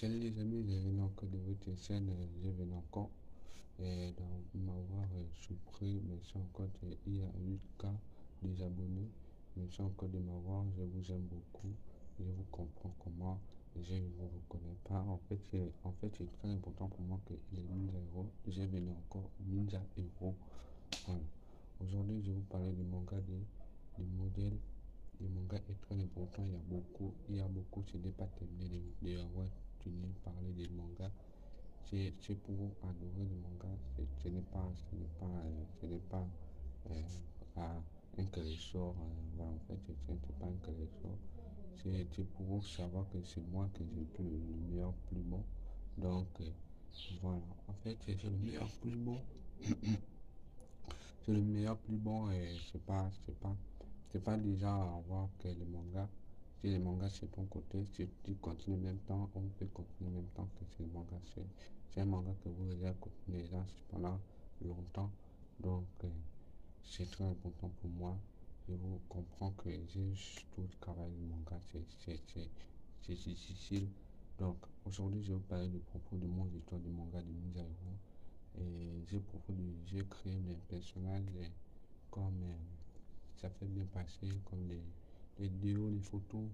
Salut les amis, je viens encore de votre chaîne, je viens encore dans m'avoir surpris, merci encore il y a 8K des abonnés, merci encore de m'avoir, je vous aime beaucoup, je vous comprends comment, je ne vous reconnais pas, en fait c'est très important pour moi que les Ninja Hero, je viens encore Ninja Hero, voilà. Aujourd'hui je vais vous parler du manga du modèle. Le manga est très important, il y a beaucoup, ce n'est pas terminé d'avoir tenu parler des mangas. C'est pour adorer le manga, ce n'est pas un collector, voilà, en fait, c'est pas un collector. C'est pour savoir que c'est moi que j'ai plus le meilleur, plus bon. Donc, voilà, en fait, c'est le meilleur, plus bon. C'est le meilleur, plus bon et c'est pas déjà à voir que le manga. Si le manga c'est ton côté, si tu continues en même temps, on peut continuer en même temps que c'est le manga. C'est un manga que vous avez continué déjà pendant longtemps. Donc c'est très important pour moi. Je vous comprends que j'ai tout le travail du manga, c'est difficile. Donc aujourd'hui je vais vous parler du propos de mon histoire du manga de Ninja Hero. Et j'ai créé mes personnages comme ça fait bien passer, comme les vidéos, les photos,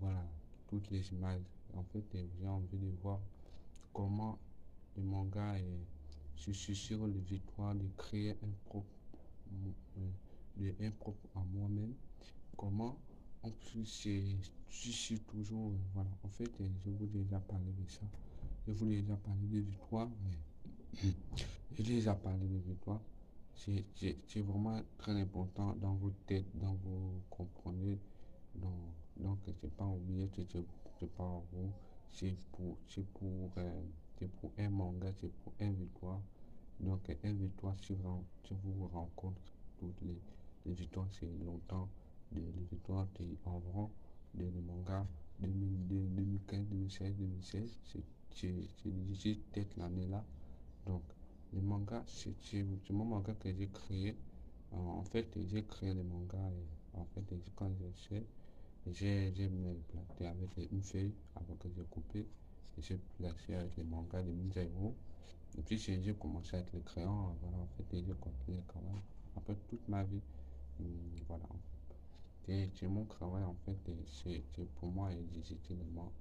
voilà, toutes les images. En fait, j'ai envie de voir comment le manga est sur les victoires, de créer un propre à moi-même. Comment on peut se toujours, voilà. En fait, je vous ai déjà parlé de ça. Je vous ai déjà parlé de victoire. J'ai déjà parlé de victoire. C'est vraiment très important dans vos têtes, dans vos comprenez. Donc, c'est pas oublié, c'est pas vous. C'est pour un manga, c'est pour un victoire. Donc, un victoire, si vous rencontrez toutes les victoires, c'est longtemps. Les victoires, environ de manga 2015, 2016, 2016. C'est difficile peut-être l'année là. Donc, le manga, c'est mon manga que j'ai créé. En fait, j'ai créé le manga et en fait, quand j'ai fait, j'ai planté avec une feuille avant que j'ai coupé. Et j'ai placé avec les mangas de Ninja Hero. Et puis, j'ai commencé avec les crayons. Voilà, en fait, j'ai continué le travail. Après toute ma vie, voilà. C'est mon travail, en fait, c'est pour moi d'exécuter le manga.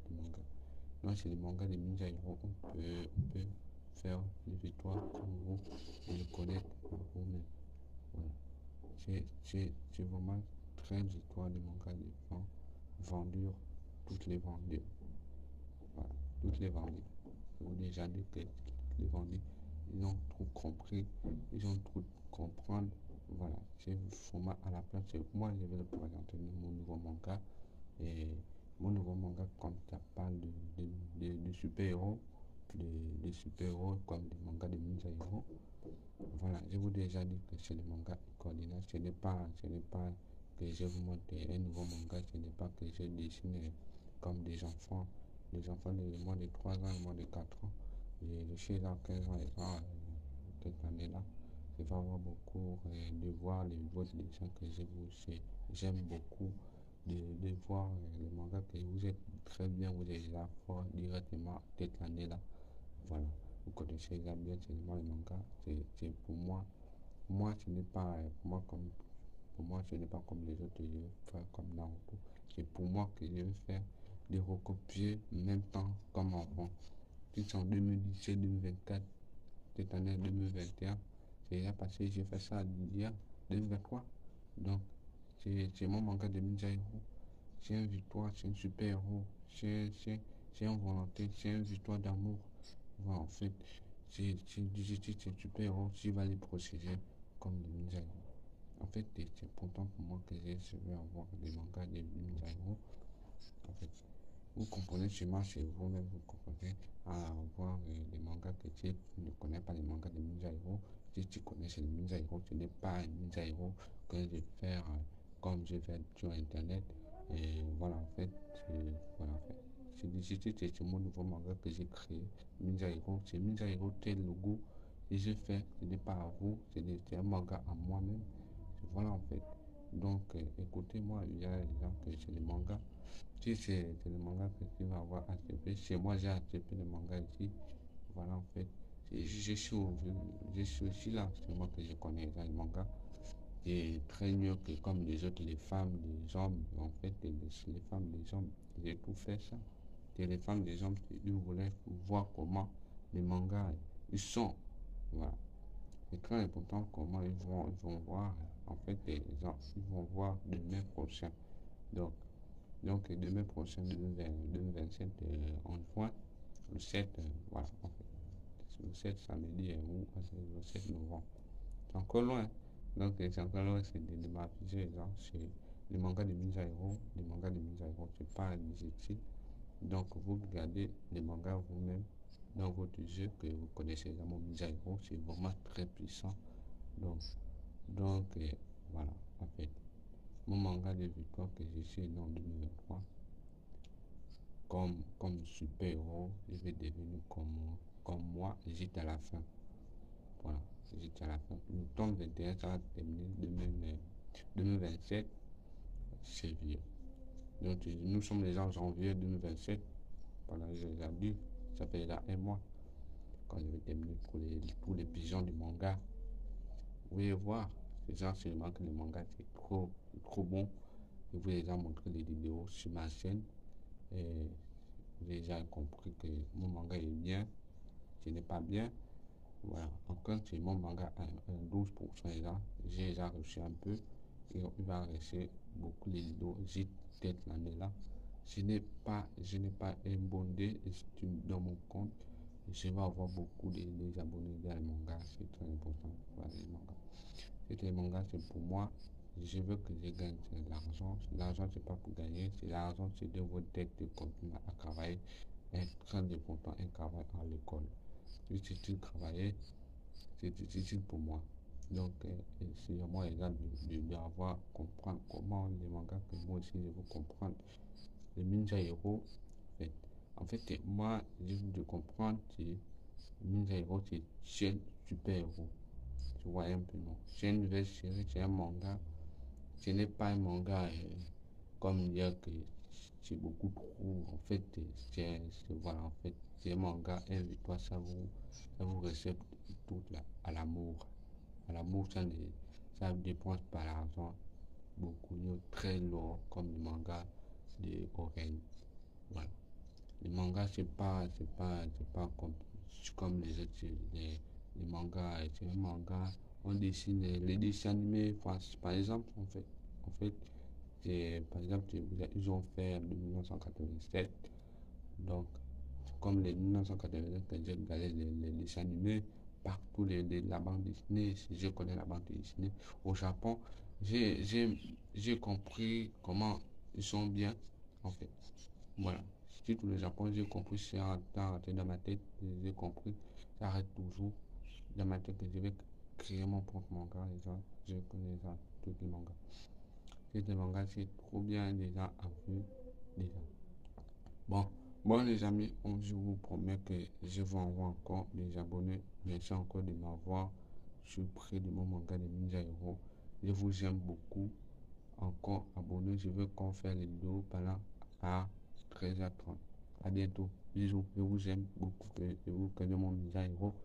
Donc, c'est le manga de Ninja Hero. On peut faire des victoires comme vous et le connaître par vous-même. Voilà. C'est vraiment très victoire de manga de vendu, toutes les vendues. Voilà, toutes les vendues. Je vous ai déjà dit que toutes les vendues, ils ont trop compris, ils ont trop comprendre. Voilà, c'est vraiment à la place. Moi, je vais le présenter mon nouveau manga. Et mon nouveau manga, comme ça parle de super-héros, de super-héros comme des mangas de Ninja Hero. Voilà, je vous ai déjà dit que c'est le manga coordinateur. Ce n'est pas que je vous montre un nouveau manga, ce n'est pas que je dessine comme des enfants. Les enfants de moins de 3 ans, moins de 4 ans. Je suis là 15 ans et ça, cette année-là. Je vais avoir beaucoup de voir les votre dessin que j'aime beaucoup de voir les mangas que vous êtes très bien, vous êtes là fort directement cette année-là. Voilà, vous connaissez déjà bien seulement le manga. C'est pour moi. Moi, ce n'est pas pour moi, ce n'est pas comme les autres, je vais faire comme Naruto. C'est pour moi que je vais faire des recopier en même temps comme avant. Puis en 2017, 2024, cette année 2021, c'est déjà passé, j'ai fait ça hier, 2023. Donc, c'est mon manga de Ninja Hero. C'est une victoire, c'est un super héros, c'est une volonté, c'est une victoire d'amour. Voilà, en fait, c'est un super héros, tu vas les procéder comme des Ninja Hero. En fait, c'est important pour moi que je vais avoir des mangas de Ninja Hero. En fait, vous comprenez sûrement chez vous-même, vous comprenez à avoir des mangas que tu ne connais pas les mangas de Ninja Hero. Si tu connais c'est le Ninja Hero, ce n'est pas un Ninja Hero que je vais faire comme je fais sur internet. Et voilà, en fait, voilà, en fait. C'est mon nouveau manga que j'ai créé, Ninja Hero. C'est Ninja Hero tel logo. Et je fais, ce n'est pas à vous, c'est un manga à moi-même. Voilà, en fait. Donc, écoutez-moi, il y a des gens que c'est les mangas. Si c'est le manga que tu vas avoir ATP, chez moi j'ai ATP le manga ici. Voilà, en fait. Je suis aussi là, c'est moi que je connais dans le manga. Et très mieux que comme les autres, les femmes, les hommes, en fait, les femmes, les hommes, j'ai tout fait ça. Et les femmes, les hommes, ils voulaient voir comment les mangas, ils sont. Voilà. C'est très important comment ils vont voir, en fait, ils vont voir demain prochain. Donc, demain prochain, 2027, en juin, le 7, voilà, en fait, le 7 samedi, ou le 7 novembre. C'est encore loin. Donc, c'est encore loin, c'est de ma vision, c'est les mangas de Misairo. Les mangas de Misairo, c'est pas difficile. Donc, vous regardez les mangas vous-même dans votre jeu que vous connaissez, évidemment, Misairo, c'est vraiment très puissant. Donc, voilà, en fait, mon manga de victoire que j'ai su en 2023, comme super-héros, je vais devenir comme moi, j'étais à la fin. Voilà, j'étais à la fin. Le tome 21, ça va terminer 2027, c'est vieux. Donc, nous sommes les en janvier 2027. Pendant que j'ai dit, ça fait là un mois. Quand je vais terminer pour tous les pigeons du manga. Vous voulez voir, c'est ça seulement que le manga c'est trop bon. Je vous ai déjà montré les vidéos sur ma chaîne. Et j'ai déjà compris que mon manga est bien. Ce n'est pas bien. Voilà. Encore c'est mon manga à 12% là. J'ai déjà reçu un peu. Et il va rester beaucoup les vidéos. J'ai peut-être l'année là. Je n'ai pas un bondé dans mon compte. Je vais avoir beaucoup de abonnés dans le manga. C'est très important. Voilà, les mangas. Les mangas, c'est pour moi. Je veux que je gagne de l'argent. L'argent, c'est pas pour gagner. C'est l'argent, c'est de votre tête de continuer à travailler. Être très important, un travail à l'école. Si tu travailles, c'est difficile pour moi. Donc, c'est à moi également d'avoir comprendre comment les mangas que moi aussi je veux comprendre. Les Ninja Hero, en fait, moi, je veux comprendre, c'est Ninja Hero, c'est un super héros. Tu vois un peu, non? C'est une nouvelle série, c'est un manga. Ce n'est pas un manga comme dire que c'est beaucoup trop. En fait, voilà, en fait, c'est un manga, invite-toi, ça vous récepte tout là, à l'amour. À l'amour, ça dépense pas l'argent beaucoup, très lourd, comme le manga de Oren. Voilà. Le manga, c'est pas comme les autres, les mangas, c'est un manga, on dessine les dessins animés, par exemple, en fait, par exemple, ils ont fait en 1987, donc, comme les 1987, quand j'ai regardé les dessins animés, partout la bande Disney, si je connais la bande Disney, au Japon, j'ai compris comment ils sont bien, en fait. Voilà. Si tout le Japon, j'ai compris, c'est arrêté dans ma tête, j'ai compris, ça arrête toujours dans ma tête que je vais créer mon propre manga, les gens, je connais ça, tous les mangas. C'est des mangas, c'est trop bien déjà à vue, déjà. Bon les amis, je vous promets que je vous envoie encore des abonnés. Merci encore de m'avoir surpris de mon manga de Ninja Hero. Je vous aime beaucoup. Encore abonnez, je veux qu'on fasse les vidéos pendant à 13h30. À bientôt. Bisous. Je vous aime beaucoup. Je vous connais mon Ninja Hero.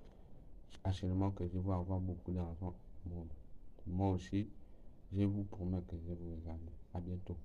Actuellement que je vais avoir beaucoup d'argent. Moi aussi, je vous promets que je vous aime. À bientôt.